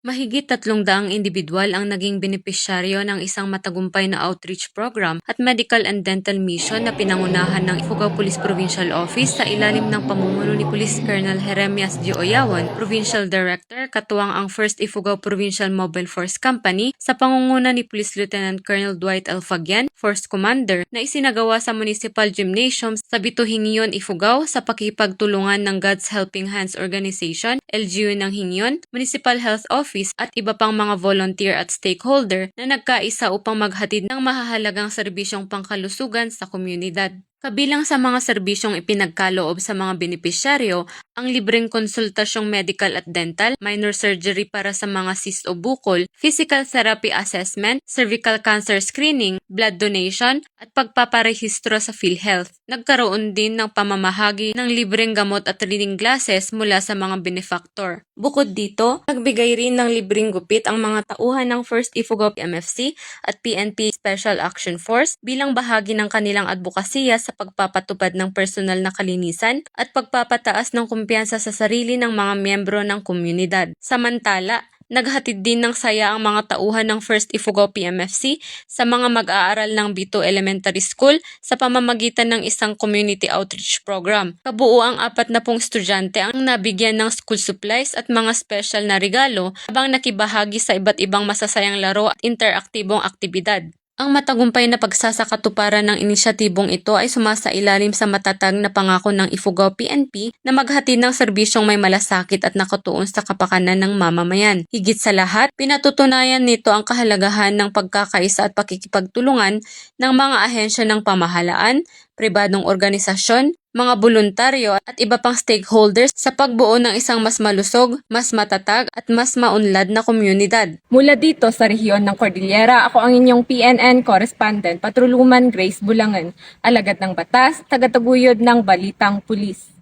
Mahigit 300 individual ang naging benepisyaryo ng isang matagumpay na outreach program at medical and dental mission na pinangunahan ng Ifugao Police Provincial Office sa ilalim ng pamumuno ni Police Colonel Jeremias G. Oyawan, Provincial Director, katuwang ang 1st Ifugao Provincial Mobile Force Company sa pangunguna ni Police Lieutenant Colonel Dwight L. Fagian, Force Commander, na isinagawa sa Municipal Gymnasium sa Bito-Hingyon, Ifugao sa pakipagtulungan ng God's Helping Hands Organization, LGU ng Hingyon, Municipal Health Office, at iba pang mga volunteer at stakeholder na nagkaisa upang maghatid ng mahahalagang serbisyong pangkalusugan sa komunidad. Kabilang sa mga serbisyong ipinagkaloob sa mga benepisyaryo, ang libreng konsultasyong medical at dental, minor surgery para sa mga cyst o bukol, physical therapy assessment, cervical cancer screening, blood donation, at pagpaparehistro sa PhilHealth. Nagkaroon din ng pamamahagi ng libreng gamot at reading glasses mula sa mga benefactor. Bukod dito, nagbigay rin ng libreng gupit ang mga tauhan ng 1st Ifugao MFC at PNP Special Action Force bilang bahagi ng kanilang advokasya sa pagpapatupad ng personal na kalinisan at pagpapataas ng kumpiyansa sa sarili ng mga miyembro ng komunidad. Samantala, naghatid din ng saya ang mga tauhan ng 1st Ifugao PMFC sa mga mag-aaral ng Bito Elementary School sa pamamagitan ng isang community outreach program. Kabuo ang 40 estudyante ang nabigyan ng school supplies at mga special na regalo habang nakibahagi sa iba't ibang masasayang laro at interaktibong aktibidad. Ang matagumpay na pagsasakatuparan ng inisyatibong ito ay sumasailalim sa matatag na pangako ng Ifugao PNP na maghatid ng serbisyong may malasakit at nakatuon sa kapakanan ng mamamayan. Higit sa lahat, pinatutunayan nito ang kahalagahan ng pagkakaisa at pakikipagtulungan ng mga ahensya ng pamahalaan, pribadong organisasyon, mga voluntaryo at iba pang stakeholders sa pagbuo ng isang mas malusog, mas matatag at mas maunlad na komunidad. Mula dito sa rehiyon ng Cordillera, ako ang inyong PNN correspondent, Patruluman Grace Bulangan, alagad ng batas, tagataguyod ng Balitang Pulis.